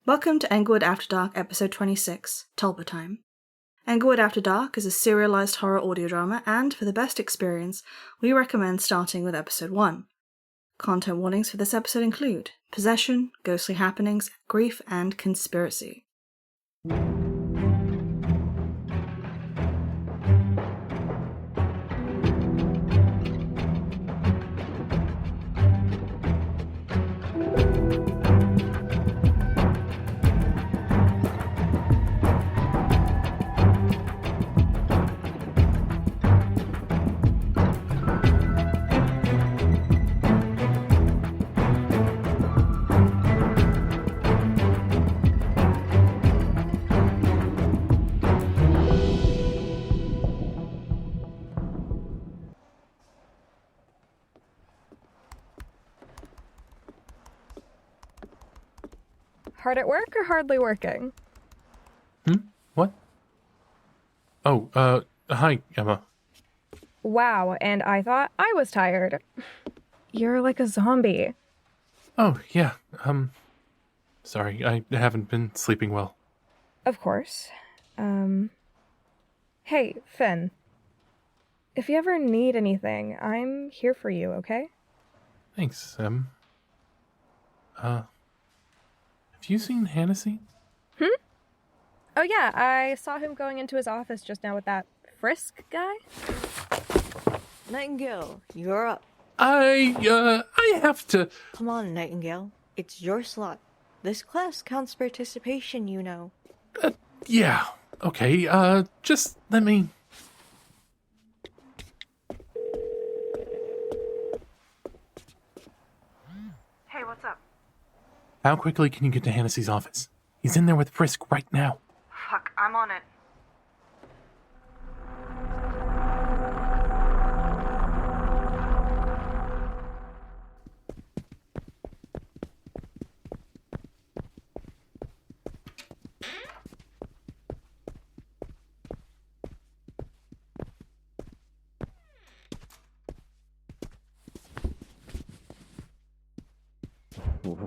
Welcome to Englewood After Dark, episode 26, Tulpa Time. Englewood After Dark is a serialized horror audio drama, and for the best experience, we recommend starting with episode 1. Content warnings for this episode include possession, ghostly happenings, grief, and conspiracy. Hard at work or hardly working? What? Oh, hi, Emma. Wow, and I thought I was tired. You're like a zombie. Oh, yeah, sorry, I haven't been sleeping well. Of course. Hey, Finn. If you ever need anything, I'm here for you, okay? Thanks, have you seen Hannessy? Oh yeah, I saw him going into his office just now with that Frisk guy. Nightingale, you're up. I have to... Come on, Nightingale. It's your slot. This class counts participation, you know. Yeah, okay, just let me... Hey, what's up? How quickly can you get to Hannessy's office? He's in there with Frisk right now. Fuck, I'm on it.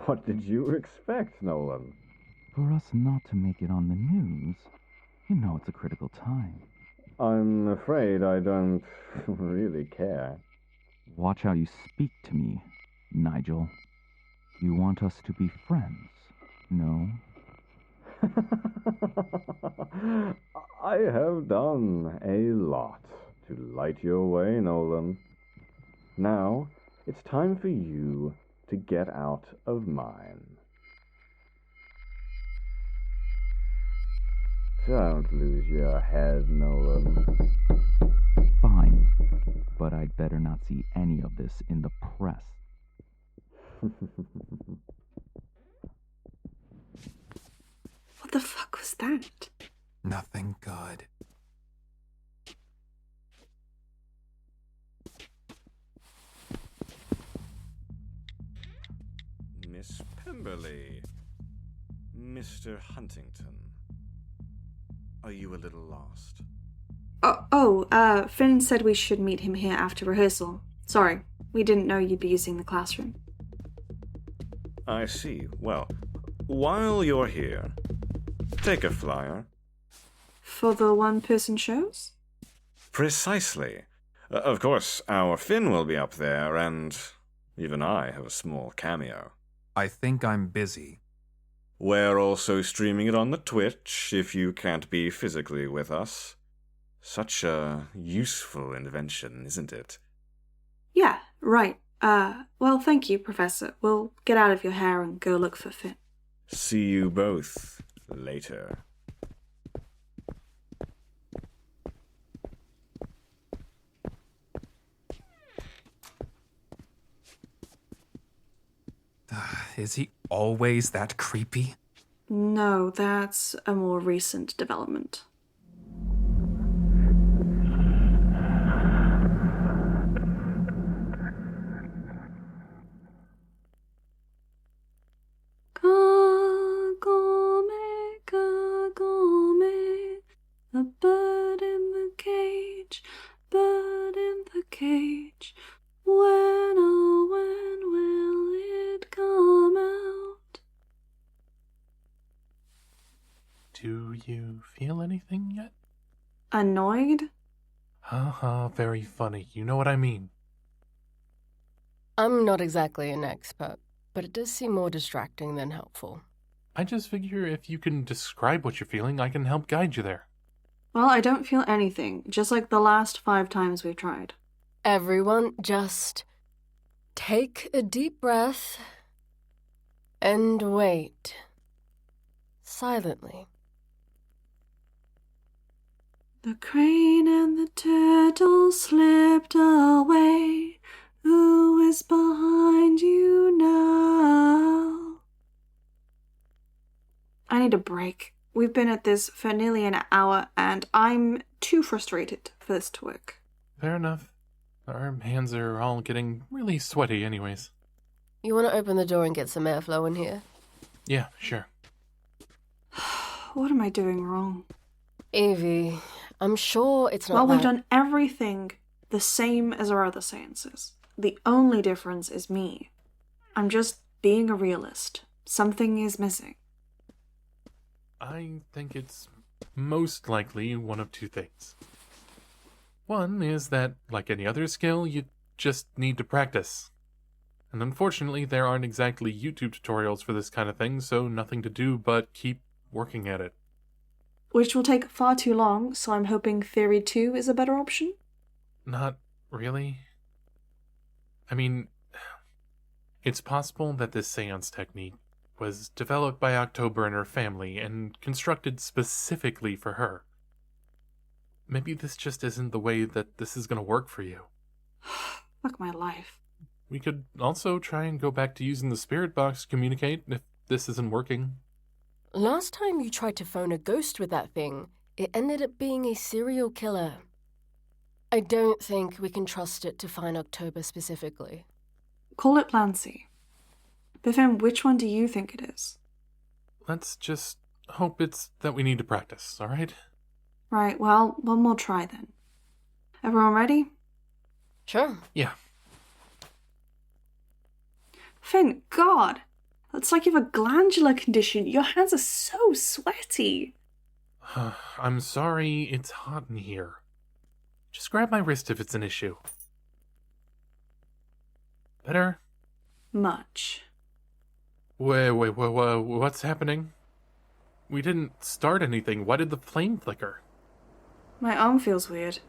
What did you expect, Nolan? For us not to make it on the news, you know it's a critical time. I'm afraid I don't really care. Watch how you speak to me, Nigel. You want us to be friends, no? I have done a lot to light your way, Nolan. Now, it's time for you to get out of mine. Don't lose your head, Nolan. Fine, but I'd better not see any of this in the press. What the fuck was that? Nothing good. Miss Pemberly. Mr. Huntington. Are you a little lost? Finn said we should meet him here after rehearsal. Sorry, we didn't know you'd be using the classroom. I see. Well, while you're here, take a flyer. For the one-person shows? Precisely. Of course, our Finn will be up there, and even I have a small cameo. I think I'm busy. We're also streaming it on the Twitch, if you can't be physically with us. Such a useful invention, isn't it? Yeah, right. Well, thank you, Professor. We'll get out of your hair and go look for Finn. See you both later. Is he always that creepy? No, that's a more recent development. A bird in the cage, bird in the cage. When, oh, when will it come out? Do you feel anything yet? Annoyed? Haha, very funny. You know what I mean. I'm not exactly an expert, but it does seem more distracting than helpful. I just figure if you can describe what you're feeling, I can help guide you there. Well, I don't feel anything, just like the last 5 times we've tried. Everyone, just take a deep breath and wait. Silently. The crane and the turtle slipped away. Who is behind you now? I need a break. We've been at this for nearly an hour, and I'm too frustrated for this to work. Fair enough. Our hands are all getting really sweaty anyways. You want to open the door and get some airflow in here? Yeah, sure. What am I doing wrong? Evie, I'm sure it's not Well, that... we've done everything the same as our other seances. The only difference is me. I'm just being a realist. Something is missing. I think it's most likely one of 2 things. One is that, like any other skill, you just need to practice. And unfortunately, there aren't exactly YouTube tutorials for this kind of thing, so nothing to do but keep working at it. Which will take far too long, so I'm hoping Theory 2 is a better option? Not really. I mean, it's possible that this seance technique was developed by October and her family and constructed specifically for her. Maybe this just isn't the way that this is going to work for you. Fuck my life. We could also try and go back to using the spirit box to communicate if this isn't working. Last time you tried to phone a ghost with that thing, it ended up being a serial killer. I don't think we can trust it to find October specifically. Call it Plan C. But then, which one do you think it is? Let's just hope it's that we need to practice, alright? Right, well, one more try then. Everyone ready? Sure. Yeah. Thank God! It's like you have a glandular condition. Your hands are so sweaty. I'm sorry, it's hot in here. Just grab my wrist if it's an issue. Better? Much. Wait, what's happening? We didn't start anything. Why did the flame flicker? My arm feels weird.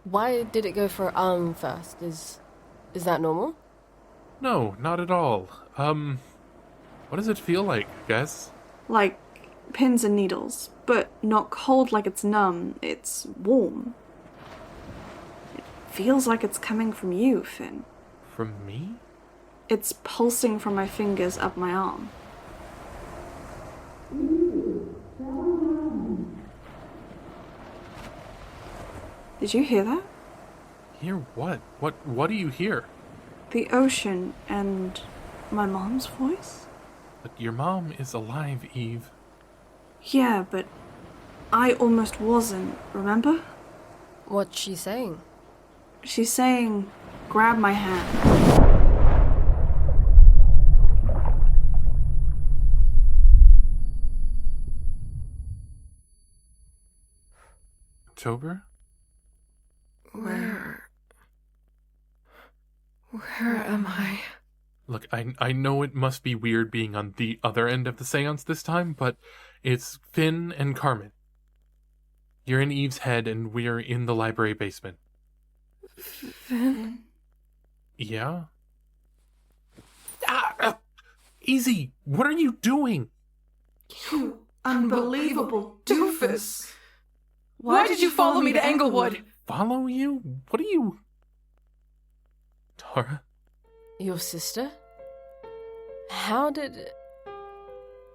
Why did it go for arm first? Is that normal? No, not at all. What does it feel like, guess? Like pins and needles, but not cold like it's numb, it's warm. It feels like it's coming from you, Finn. From me? It's pulsing from my fingers up my arm. Did you hear that? Hear what? What do you hear? The ocean and my mom's voice? But your mom is alive, Eve. Yeah, but I almost wasn't, remember? What's she saying? She's saying, grab my hand. October? Where am I? Look, I know it must be weird being on the other end of the seance this time, but it's Finn and Carmen. You're in Eve's head and we're in the library basement. Finn? Yeah? Easy! What are you doing? You unbelievable doofus! Why did you follow me to Englewood? Follow you? What are you... Tara? Your sister? How did...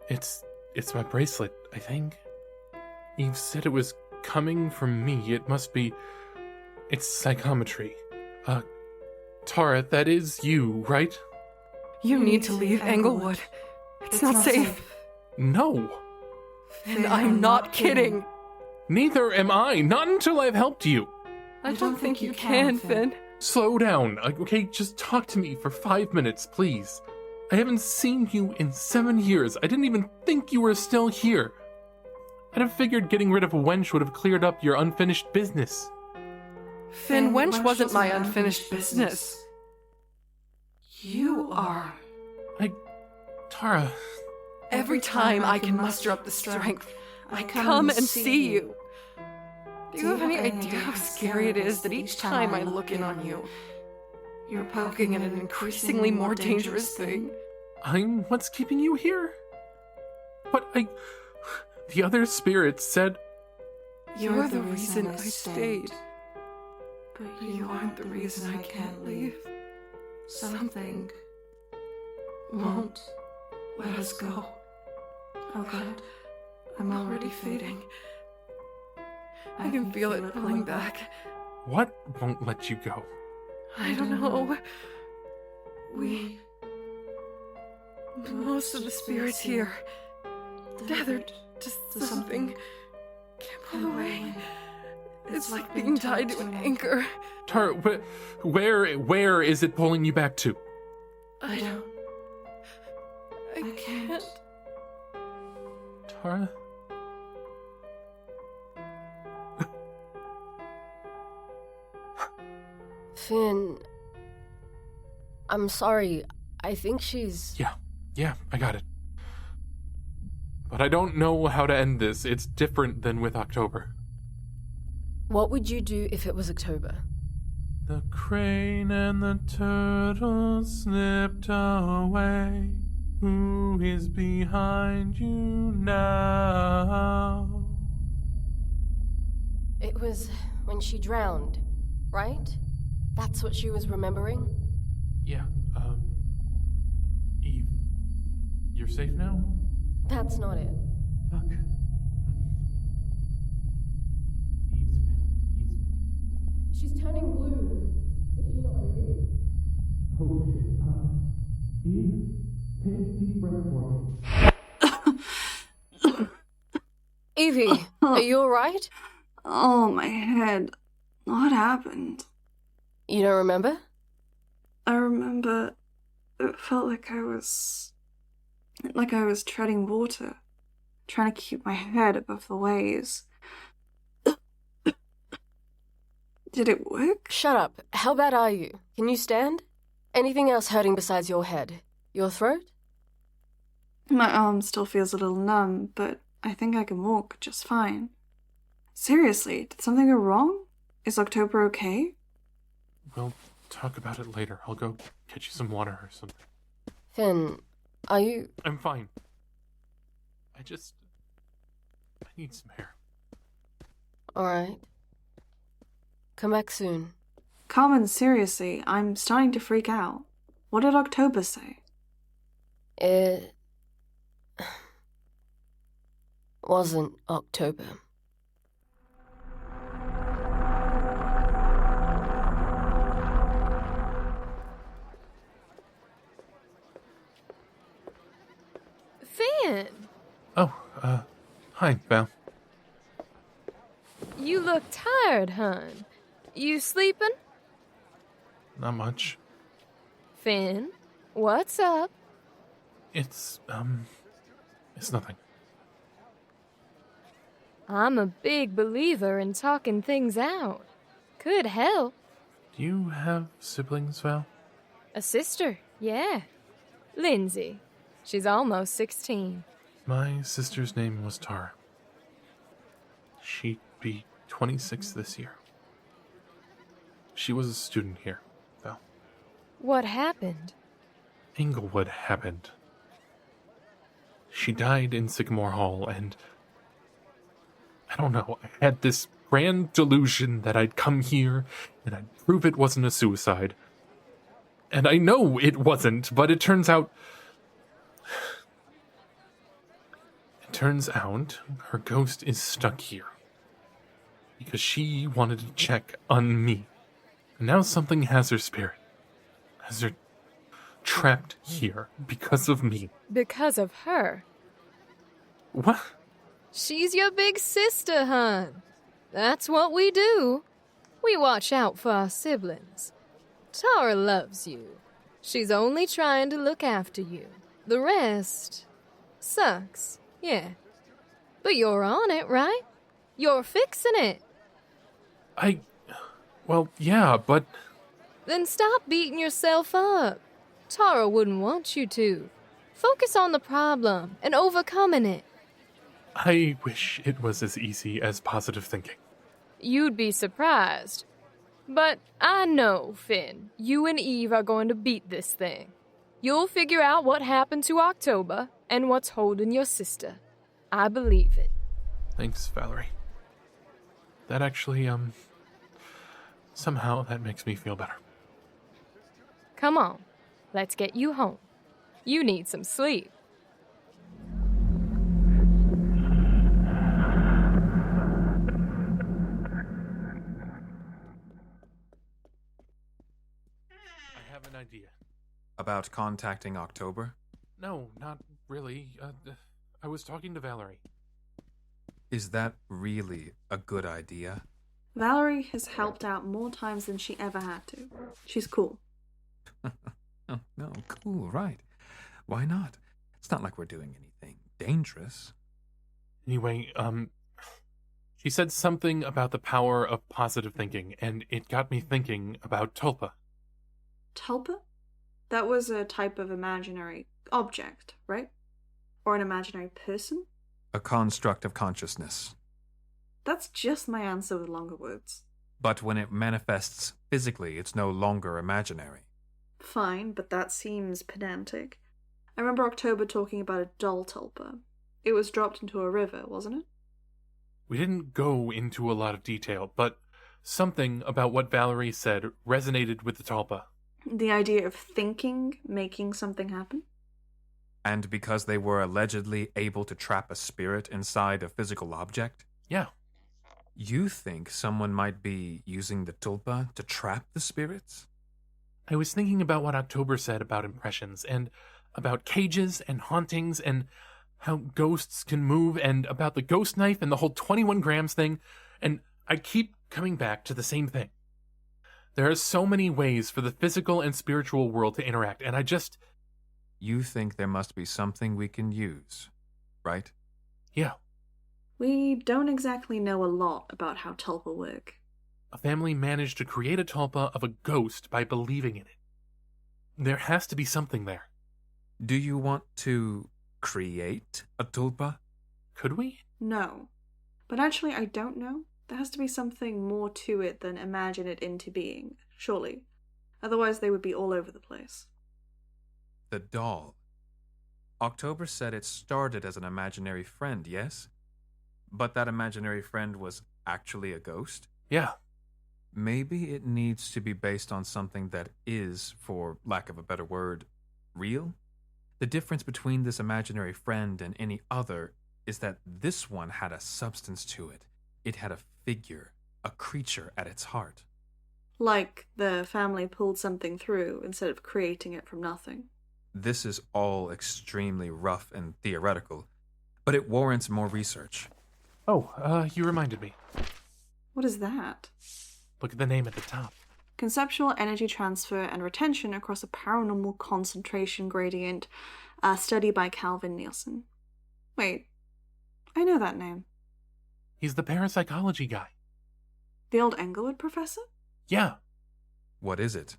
It's my bracelet, I think. Eve said it was coming from me. It must be... It's psychometry. Tara, that is you, right? You need to leave Englewood. It's not safe. No. And I'm not kidding. Neither am I. Not until I've helped you. I don't think you can, Finn. Slow down, okay? Just talk to me for 5 minutes, please. I haven't seen you in 7 years. I didn't even think you were still here. I'd have figured getting rid of a wench would have cleared up your unfinished business. Finn, wench wasn't my unfinished business. You are. Tara. Every time I can muster up the strength, I come and see you. Do you have any idea how scary it is that each time I look in on you, you're poking at an increasingly more dangerous thing? I'm what's keeping you here? But the other spirits said... You're the reason I stayed. But you aren't the reason I can't leave. Something won't let us go. Oh God, I'm already fading. I can feel it pulling back. What won't let you go? I don't know. Most of the spirits here tethered to something. Can't pull away. It's like being tied to an anchor. Tara, where is it pulling you back to? I can't. Tara? Finn, I'm sorry. I think she's... Yeah, I got it. But I don't know how to end this. It's different than with October. What would you do if it was October? The crane and the turtle slipped away. Who is behind you now? It was when she drowned, right? That's what she was remembering? Yeah, Eve, you're safe now? That's not it. Fuck. She's turning blue. Is she not breathing? Eve, take a deep breath for me. Evie, are you alright? Oh, my head. What happened? You don't remember? I remember it felt like I was treading water, trying to keep my head above the waves. Did it work? Shut up. How bad are you? Can you stand? Anything else hurting besides your head? Your throat? My arm still feels a little numb, but I think I can walk just fine. Seriously, did something go wrong? Is October okay? We'll talk about it later. I'll go get you some water or something. Finn, are you... I'm fine. I need some air. Alright. Come back soon. Carmen, seriously, I'm starting to freak out. What did October say? It... wasn't October. Finn! Oh, hi, Val. You look tired, hon. You sleeping? Not much. Finn, what's up? It's nothing. I'm a big believer in talking things out. Could help. Do you have siblings, Val? A sister, yeah. Lindsay. She's almost 16. My sister's name was Tara. She'd be 26 this year. She was a student here, Val. What happened? Englewood happened. She died in Sycamore Hall, and I don't know, I had this grand delusion that I'd come here and I'd prove it wasn't a suicide. And I know it wasn't, but it turns out her ghost is stuck here. Because she wanted to check on me. And now something has her spirit. Has her trapped here because of me. Because of her? What? She's your big sister, hon. That's what we do. We watch out for our siblings. Tara loves you. She's only trying to look after you. The rest sucks, yeah. But you're on it, right? You're fixing it. Well, yeah, but... Then stop beating yourself up. Tara wouldn't want you to. Focus on the problem and overcoming it. I wish it was as easy as positive thinking. You'd be surprised. But I know, Finn, you and Eve are going to beat this thing. You'll figure out what happened to October and what's holding your sister. I believe it. Thanks, Valerie. That actually, somehow that makes me feel better. Come on, let's get you home. You need some sleep. I have an idea. About contacting October? No, not really. I was talking to Valerie. Is that really a good idea? Valerie has helped out more times than she ever had to. She's cool. Oh, no, cool, right. Why not? It's not like we're doing anything dangerous. Anyway, she said something about the power of positive thinking, and it got me thinking about Tulpa. Tulpa? That was a type of imaginary object, right? Or an imaginary person? A construct of consciousness. That's just my answer with longer words. But when it manifests physically, it's no longer imaginary. Fine, but that seems pedantic. I remember October talking about a doll tulpa. It was dropped into a river, wasn't it? We didn't go into a lot of detail, but something about what Valerie said resonated with the Tulpa. The idea of thinking, making something happen? And because they were allegedly able to trap a spirit inside a physical object? Yeah. You think someone might be using the Tulpa to trap the spirits? I was thinking about what October said about impressions, and about cages and hauntings, and how ghosts can move, and about the ghost knife and the whole 21 grams thing, and I keep coming back to the same thing. There are so many ways for the physical and spiritual world to interact, and I just... You think there must be something we can use, right? Yeah. We don't exactly know a lot about how tulpa work. A family managed to create a tulpa of a ghost by believing in it. There has to be something there. Do you want to create a tulpa? Could we? No. But actually, I don't know. There has to be something more to it than imagine it into being, surely. Otherwise, they would be all over the place. The doll. October said it started as an imaginary friend, yes? But that imaginary friend was actually a ghost? Yeah. Maybe it needs to be based on something that is, for lack of a better word, real? The difference between this imaginary friend and any other is that this one had a substance to it. It had a figure, a creature at its heart. Like the family pulled something through instead of creating it from nothing. This is all extremely rough and theoretical, but it warrants more research. Oh, you reminded me. What is that? Look at the name at the top. Conceptual energy transfer and retention across a paranormal concentration gradient, a study by Calvin Nielsen. Wait, I know that name. He's the parapsychology guy. The old Englewood professor? Yeah. What is it?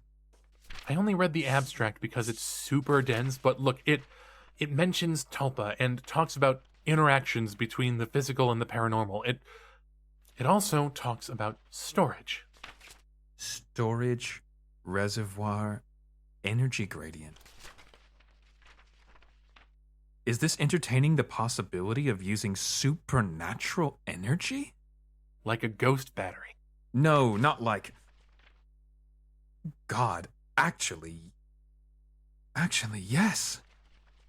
I only read the abstract because it's super dense, but look, it mentions Tulpa and talks about interactions between the physical and the paranormal. It also talks about storage. Storage, reservoir, energy gradient. Is this entertaining the possibility of using supernatural energy? Like a ghost battery. No, not like... God, actually, yes.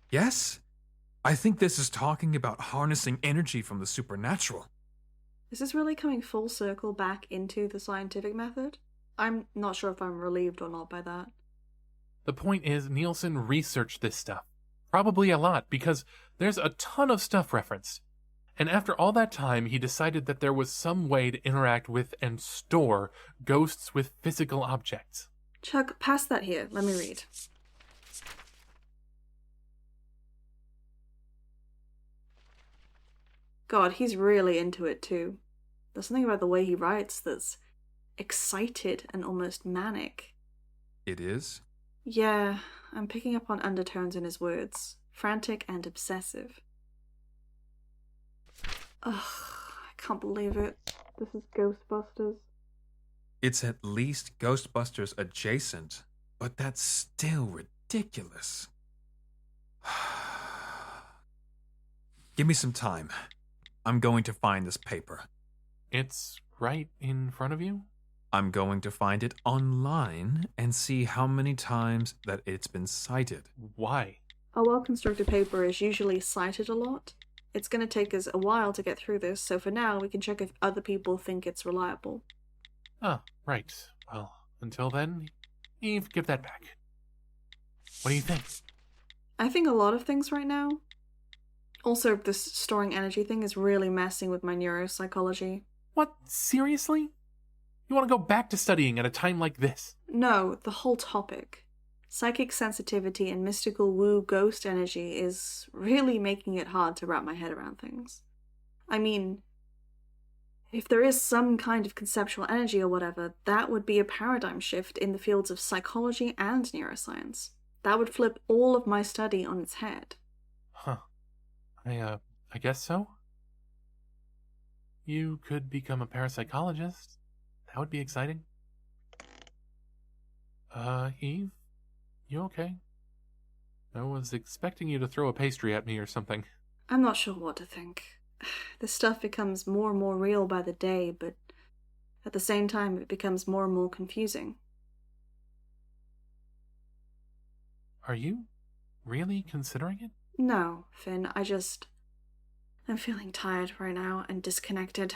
Yes? I think this is talking about harnessing energy from the supernatural. Is this really coming full circle back into the scientific method? I'm not sure if I'm relieved or not by that. The point is, Nielsen researched this stuff. Probably a lot, because there's a ton of stuff referenced. And after all that time, he decided that there was some way to interact with and store ghosts with physical objects. Chuck, pass that here. Let me read. God, he's really into it too. There's something about the way he writes that's excited and almost manic. It is? Yeah, I'm picking up on undertones in his words. Frantic and obsessive. Ugh, I can't believe it. This is Ghostbusters. It's at least Ghostbusters adjacent, but that's still ridiculous. Give me some time. I'm going to find this paper. It's right in front of you? I'm going to find it online and see how many times that it's been cited. Why? A well-constructed paper is usually cited a lot. It's going to take us a while to get through this, so for now we can check if other people think it's reliable. Ah, right. Well, until then, Eve, give that back. What do you think? I think a lot of things right now. Also, this storing energy thing is really messing with my neuropsychology. What? Seriously? You want to go back to studying at a time like this? No, the whole topic. Psychic sensitivity and mystical woo ghost energy is really making it hard to wrap my head around things. I mean, if there is some kind of conceptual energy or whatever, that would be a paradigm shift in the fields of psychology and neuroscience. That would flip all of my study on its head. Huh. I guess so. You could become a parapsychologist. That would be exciting. Eve? You okay? I was expecting you to throw a pastry at me or something. I'm not sure what to think. This stuff becomes more and more real by the day, but at the same time it becomes more and more confusing. Are you really considering it? No, Finn, I'm feeling tired right now and disconnected.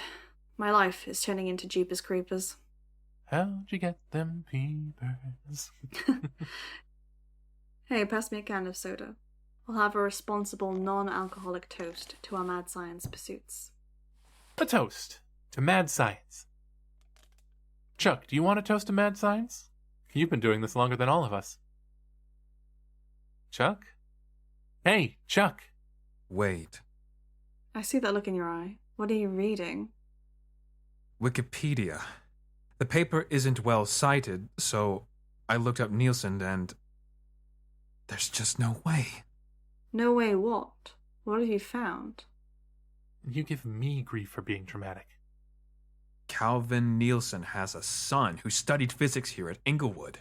My life is turning into Jeepers Creepers. How'd you get them peepers? Hey, pass me a can of soda. We'll have a responsible, non-alcoholic toast to our mad science pursuits. A toast to mad science. Chuck, do you want a toast to mad science? You've been doing this longer than all of us. Chuck? Hey, Chuck! Wait. I see that look in your eye. What are you reading? Wikipedia. The paper isn't well cited, so I looked up Nielsen and there's just no way. No way what? What have you found? You give me grief for being dramatic. Calvin Nielsen has a son who studied physics here at Inglewood.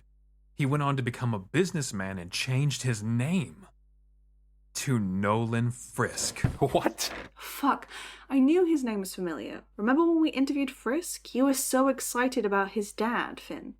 He went on to become a businessman and changed his name to Nolan Frisk. What? Fuck. I knew his name was familiar. Remember when we interviewed Frisk? You were so excited about his dad, Finn.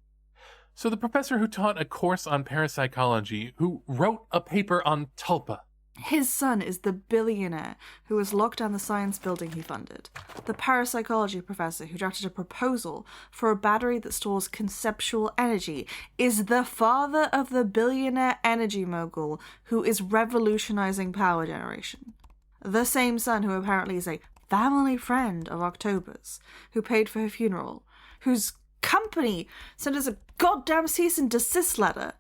So the professor who taught a course on parapsychology, who wrote a paper on Tulpa. His son is the billionaire who was locked down the science building he funded. The parapsychology professor who drafted a proposal for a battery that stores conceptual energy is the father of the billionaire energy mogul who is revolutionizing power generation. The same son who apparently is a family friend of October's, who paid for her funeral, whose company sent us a goddamn cease and desist letter.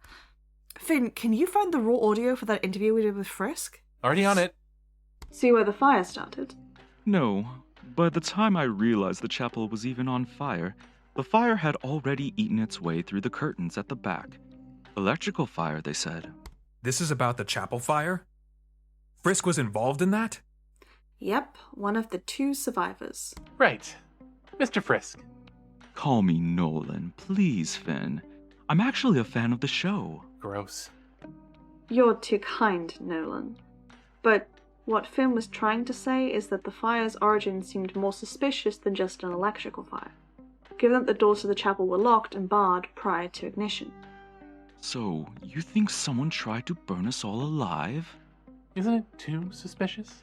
Finn, can you find the raw audio for that interview we did with Frisk? Already on it. See where the fire started? No, by the time I realized the chapel was even on fire, the fire had already eaten its way through the curtains at the back. Electrical fire, they said. This is about the chapel fire? Frisk was involved in that? Yep, one of the 2 survivors. Right. Mr. Frisk. Call me Nolan, please, Finn. I'm actually a fan of the show. Gross. You're too kind, Nolan. But what Finn was trying to say is that the fire's origin seemed more suspicious than just an electrical fire, given that the doors to the chapel were locked and barred prior to ignition. So, you think someone tried to burn us all alive? Isn't it too suspicious?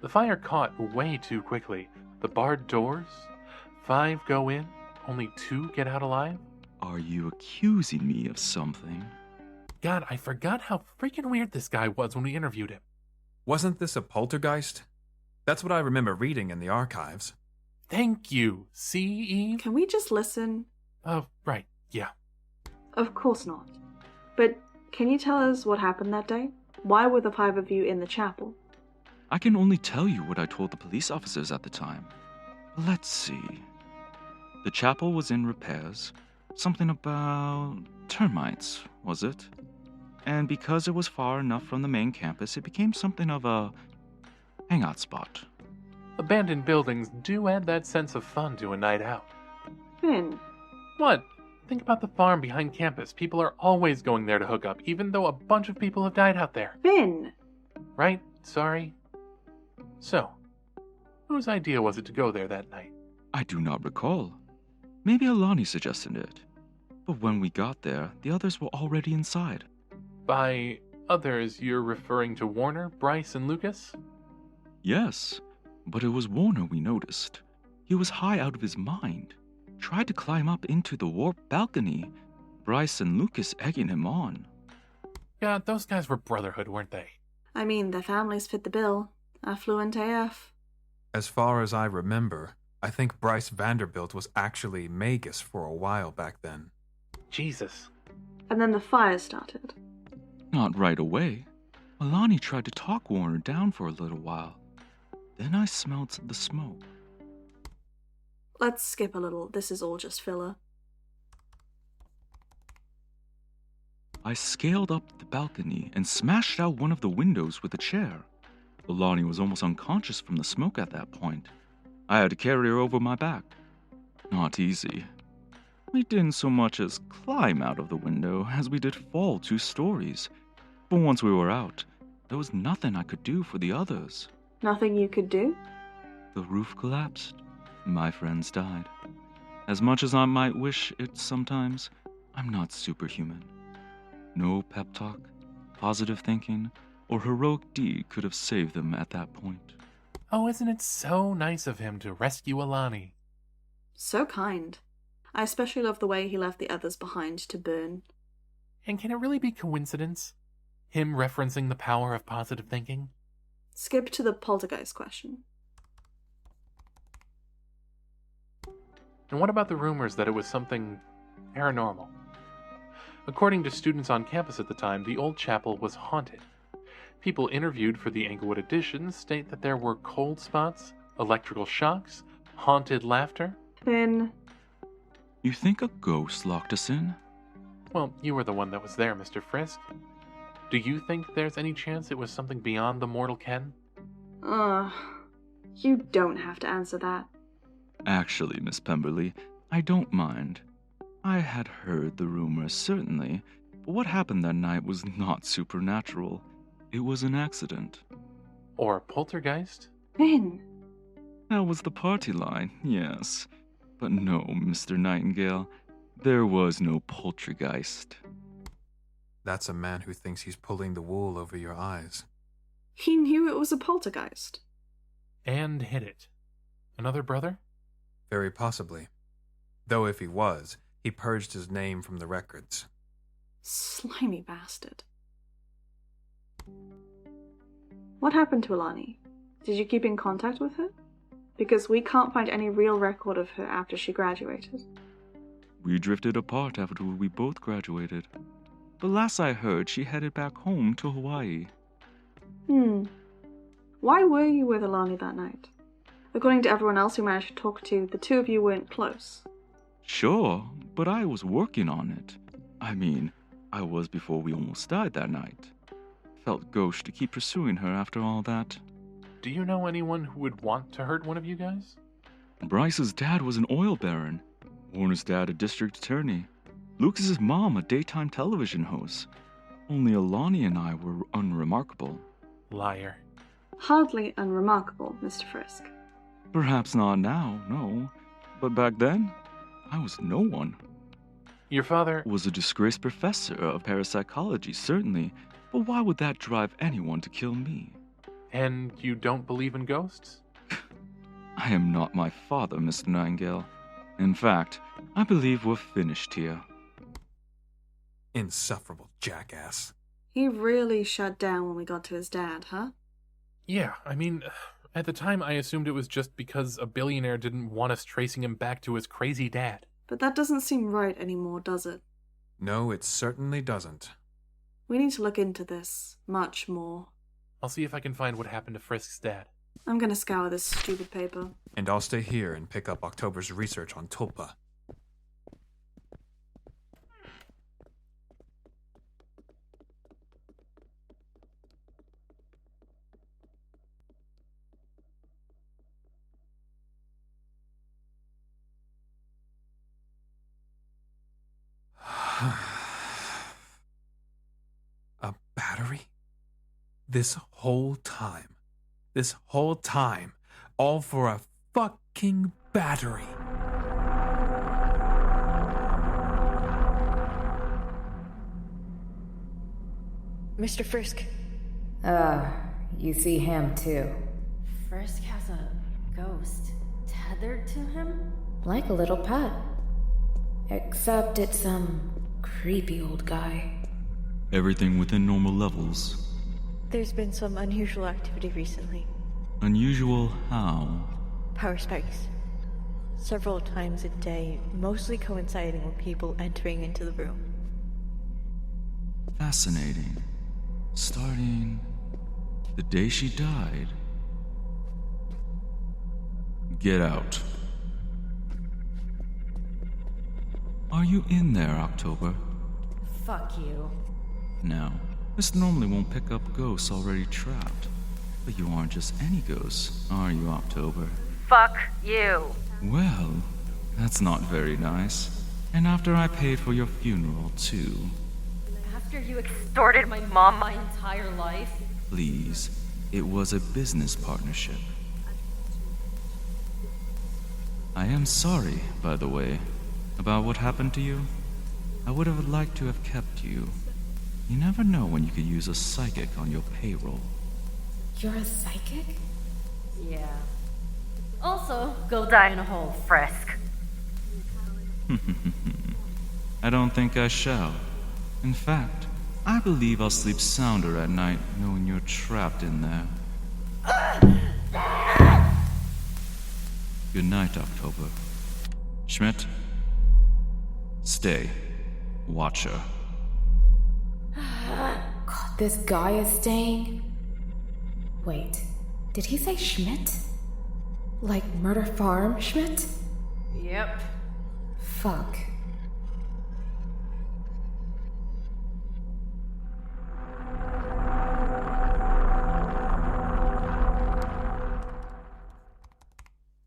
The fire caught way too quickly. The barred doors, 5 go in, only 2 get out alive. Are you accusing me of something? God, I forgot how freaking weird this guy was when we interviewed him. Wasn't this a poltergeist? That's what I remember reading in the archives. Thank you. See, Eve? Can we just listen? Oh, right. Yeah. Of course not. But can you tell us what happened that day? Why were the 5 of you in the chapel? I can only tell you what I told the police officers at the time. Let's see. The chapel was in repairs. Something about termites, was it? And because it was far enough from the main campus, it became something of a hangout spot. Abandoned buildings do add that sense of fun to a night out. Finn. What? Think about the farm behind campus. People are always going there to hook up, even though a bunch of people have died out there. Finn. Right? Sorry. So, whose idea was it to go there that night? I do not recall. Maybe Alani suggested it. But when we got there, the others were already inside. By others, you're referring to Warner, Bryce, and Lucas? Yes, but it was Warner we noticed. He was high out of his mind. Tried to climb up into the warped balcony. Bryce and Lucas egging him on. Yeah, those guys were Brotherhood, weren't they? I mean, their families fit the bill. Affluent AF. As far as I remember, I think Bryce Vanderbilt was actually Magus for a while back then. Jesus. And then the fire started. Not right away. Alani tried to talk Warner down for a little while. Then I smelled the smoke. Let's skip a little. This is all just filler. I scaled up the balcony and smashed out one of the windows with a chair. Alani was almost unconscious from the smoke at that point. I had to carry her over my back. Not easy. We didn't so much as climb out of the window as we did fall 2 stories. But once we were out, there was nothing I could do for the others. Nothing you could do? The roof collapsed. My friends died. As much as I might wish it sometimes, I'm not superhuman. No pep talk, positive thinking, or heroic deed could have saved them at that point. Oh, isn't it so nice of him to rescue Alani? So kind. I especially love the way he left the others behind to burn. And can it really be coincidence? Him referencing the power of positive thinking? Skip to the poltergeist question. And what about the rumors that it was something paranormal? According to students on campus at the time, the old chapel was haunted. People interviewed for the Englewood edition state that there were cold spots, electrical shocks, haunted laughter. Finn. You think a ghost locked us in? Well, you were the one that was there, Mr. Frisk. Do you think there's any chance it was something beyond the mortal ken? You don't have to answer that. Actually, Miss Pemberly, I don't mind. I had heard the rumors, certainly, but what happened that night was not supernatural. It was an accident. Or poltergeist? Finn. That was the party line, yes. But no, Mr. Nightingale, there was no poltergeist. That's a man who thinks he's pulling the wool over your eyes. He knew it was a poltergeist. And hid it. Another brother? Very possibly. Though if he was, he purged his name from the records. Slimy bastard. What happened to Alani? Did you keep in contact with her? Because we can't find any real record of her after she graduated. We drifted apart after we both graduated. But last I heard, she headed back home to Hawaii. Why were you with Alani that night? According to everyone else who managed to talk to, the two of you weren't close. Sure, but I was working on it. I mean, I was before we almost died that night. Felt gauche to keep pursuing her after all that. Do you know anyone who would want to hurt one of you guys? Bryce's dad was an oil baron. Warner's dad a district attorney. Lucas's mom a daytime television host. Only Alani and I were unremarkable. Liar. Hardly unremarkable, Mr. Frisk. Perhaps not now, no. But back then, I was no one. Your father Was a disgraced professor of parapsychology, certainly, but why would that drive anyone to kill me? And you don't believe in ghosts? I am not my father, Mr. Nightingale. In fact, I believe we're finished here. Insufferable jackass. He really shut down when we got to his dad, huh? Yeah, I mean, at the time I assumed it was just because a billionaire didn't want us tracing him back to his crazy dad. But that doesn't seem right anymore, does it? No, it certainly doesn't. We need to look into this much more. I'll see if I can find what happened to Frisk's dad. I'm gonna scour this stupid paper. And I'll stay here and pick up October's research on Tulpa. A battery? This whole time, all for a fucking battery. Mr. Frisk. You see him too. Frisk has a ghost tethered to him? Like a little pet. Except it's some creepy old guy. Everything within normal levels. There's been some unusual activity recently. Unusual how? Power spikes. Several times a day, mostly coinciding with people entering into the room. Fascinating. Starting the day she died. Get out. Are you in there, October? Fuck you. Now, this normally won't pick up ghosts already trapped. But you aren't just any ghosts, are you, October? Fuck you. Well, that's not very nice. And after I paid for your funeral, too. After you extorted my mom my entire life? Please, it was a business partnership. I am sorry, by the way, about what happened to you. I would have liked to have kept you. You never know when you could use a psychic on your payroll. You're a psychic? Yeah. Also, go die in a hole, Frisk. I don't think I shall. In fact, I believe I'll sleep sounder at night knowing you're trapped in there. Good night, October. Schmidt? Stay. Watch her. God, this guy is staying? Wait, did he say Schmidt? Like Murder Farm Schmidt? Yep. Fuck.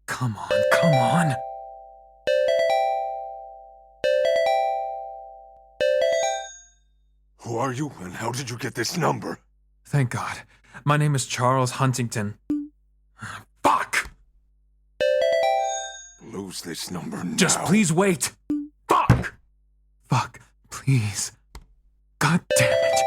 Come on. Who are you, and how did you get this number? Thank God. My name is Charles Huntington. Fuck! Lose this number now. Just please wait. Fuck! Fuck, please. God damn it.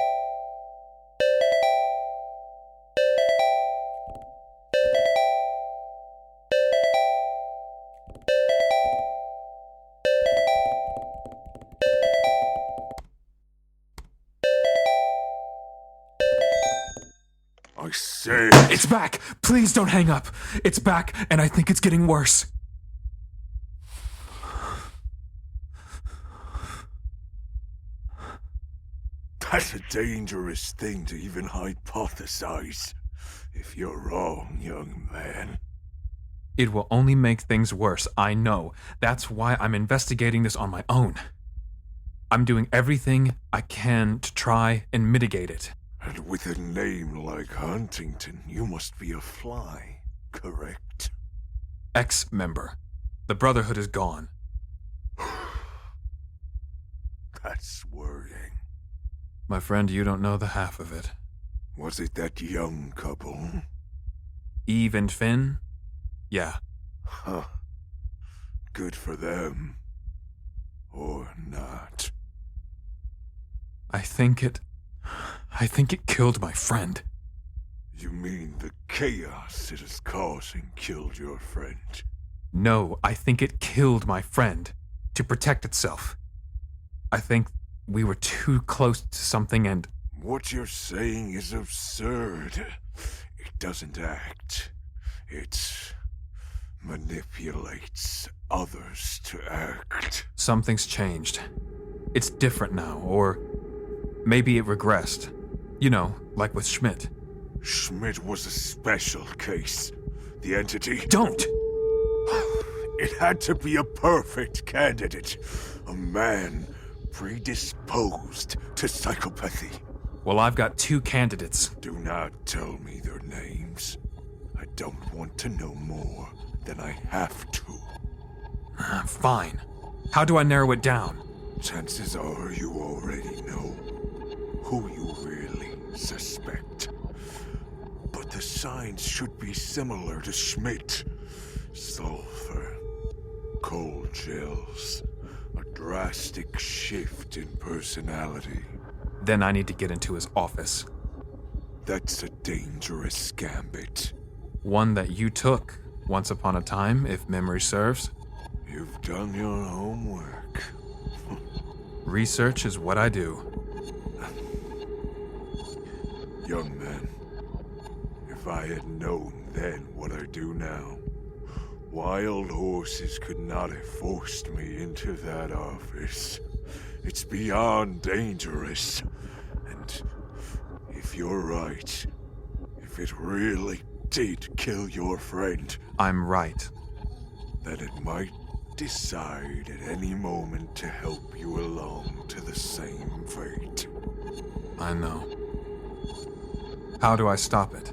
I say... It's back! Please don't hang up. It's back, and I think it's getting worse. That's a dangerous thing to even hypothesize. If you're wrong, young man. It will only make things worse, I know. That's why I'm investigating this on my own. I'm doing everything I can to try and mitigate it. And with a name like Huntington, you must be a fly, correct? Ex-member. The Brotherhood is gone. That's worrying. My friend, you don't know the half of it. Was it that young couple? Eve and Finn? Yeah. Huh. Good for them. Or not. I think it killed my friend. You mean the chaos it has caused and killed your friend? No, I think it killed my friend. To protect itself. I think we were too close to something and... What you're saying is absurd. It doesn't act. It manipulates others to act. Something's changed. It's different now, or maybe it regressed. You know, like with Schmidt. Schmidt was a special case. The entity... Don't! It had to be a perfect candidate. A man predisposed to psychopathy. Well, I've got 2 candidates. Do not tell me their names. I don't want to know more than I have to. Fine. How do I narrow it down? Chances are you already know who you really suspect. But the signs should be similar to Schmidt. Sulfur, cold chills, a drastic shift in personality. Then I need to get into his office. That's a dangerous gambit. One that you took once upon a time, if memory serves. You've done your homework. Research is what I do. Young man, if I had known then what I do now, wild horses could not have forced me into that office. It's beyond dangerous. And if you're right, if it really did kill your friend... I'm right. Then it might decide at any moment to help you along to the same fate. I know. How do I stop it?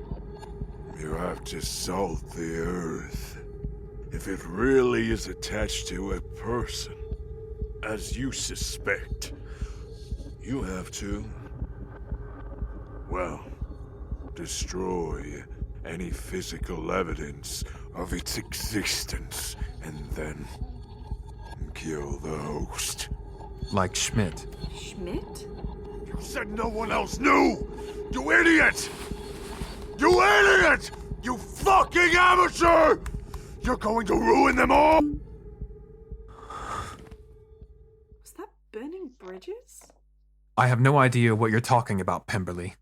You have to salt the earth. If it really is attached to a person, as you suspect, you have to, well, destroy any physical evidence of its existence, and then kill the host. Like Schmidt. Schmidt? You said no one else knew! You idiot! You idiot! You fucking amateur! You're going to ruin them all! Was that burning bridges? I have no idea what you're talking about, Pemberly.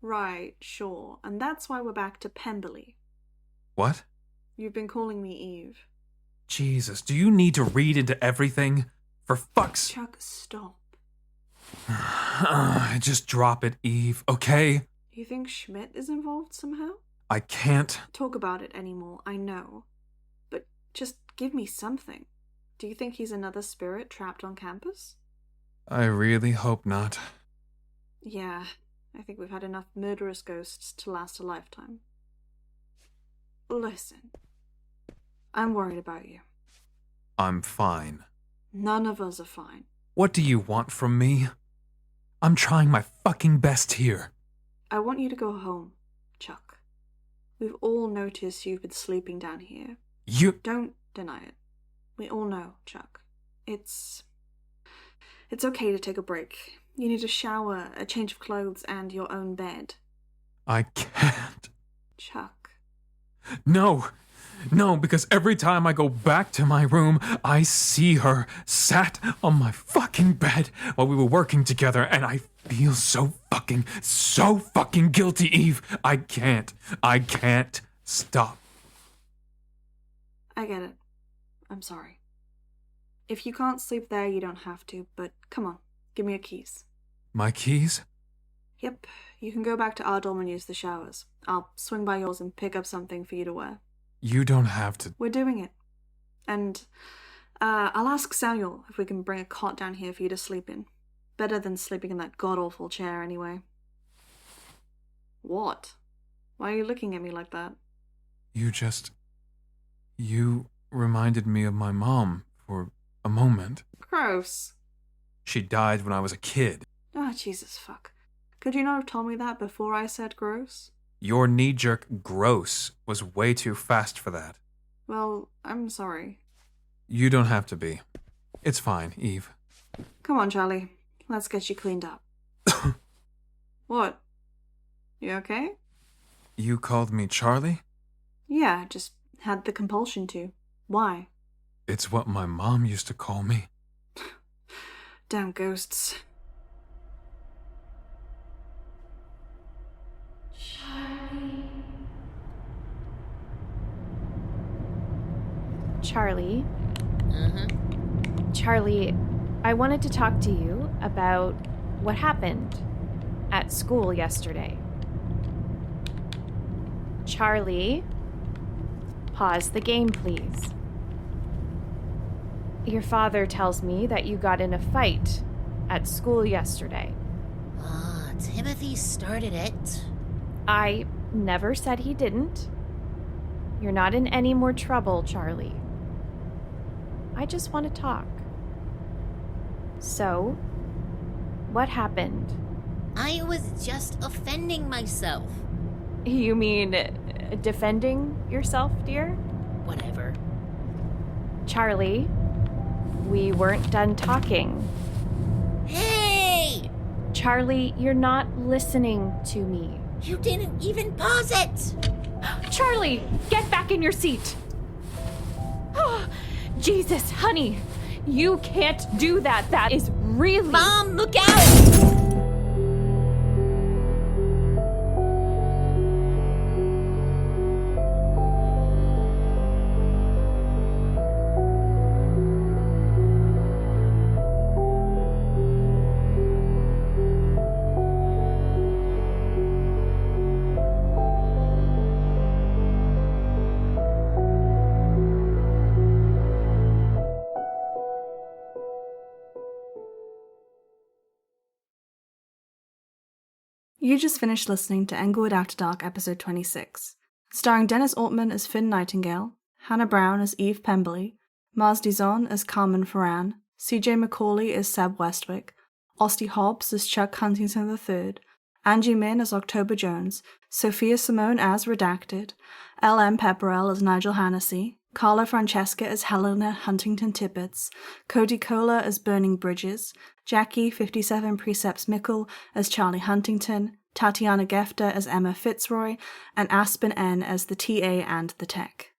Right, sure. And that's why we're back to Pemberly. What? You've been calling me Eve. Jesus, do you need to read into everything? For fuck's... Chuck, stop. Just drop it, Eve, okay? You think Schmidt is involved somehow? I can't... talk about it anymore, I know. But just give me something. Do you think he's another spirit trapped on campus? I really hope not. Yeah, I think we've had enough murderous ghosts to last a lifetime. Listen, I'm worried about you. I'm fine. None of us are fine. What do you want from me? I'm trying my fucking best here. I want you to go home, Chuck. We've all noticed you've been sleeping down here. You... Don't deny it. We all know, Chuck. It's okay to take a break. You need a shower, a change of clothes, and your own bed. I can't. Chuck. No, because every time I go back to my room, I see her sat on my fucking bed while we were working together, and I feel so fucking guilty, Eve. I can't stop. I get it. I'm sorry. If you can't sleep there, you don't have to, but come on, give me your keys. My keys? Yep, you can go back to our dorm and use the showers. I'll swing by yours and pick up something for you to wear. You don't have to. We're doing it. And I'll ask Samuel if we can bring a cot down here for you to sleep in. Better than sleeping in that god-awful chair anyway. What? Why are you looking at me like that? You reminded me of my mom for a moment. Gross. She died when I was a kid. Ah, Jesus fuck. Could you not have told me that before I said gross? Your knee-jerk gross was way too fast for that. Well, I'm sorry. You don't have to be. It's fine, Eve. Come on, Charlie. Let's get you cleaned up. What? You okay? You called me Charlie? Yeah, just had the compulsion to. Why? It's what my mom used to call me. Damn ghosts. Charlie. Charlie, I wanted to talk to you about what happened at school yesterday. Charlie, pause the game, please. Your father tells me that you got in a fight at school yesterday. Timothy started it. I never said he didn't. You're not in any more trouble, Charlie. I just want to talk. So, what happened? I was just offending myself. You mean defending yourself, dear? Whatever. Charlie, we weren't done talking. Hey! Charlie, you're not listening to me. You didn't even pause it! Charlie, get back in your seat! Oh, Jesus, honey, you can't do that. That is really... Mom, look out! You just finished listening to Englewood After Dark episode 26, starring Dennis Ortman as Finn Nightingale, Hannah Brown as Eve Pemberly, Mars Dizon as Carmen Feran, CJ Macaulay as Seb Westwick, Ostie Hobbs as Chuck Huntington III, Angie Min as October Jones, Sophia Cymone as Redacted, L.M. Pepperell as Nigel Hannessy, Carla Franchesca as Helena Huntington-Tippets, Cody Koehler as Burning Bridges, Jackie 57 Precepts Mickle as Charlie Huntington, Tatiana Gefter as Emma Fitzroy, and Aspen N as the TA and the Tech.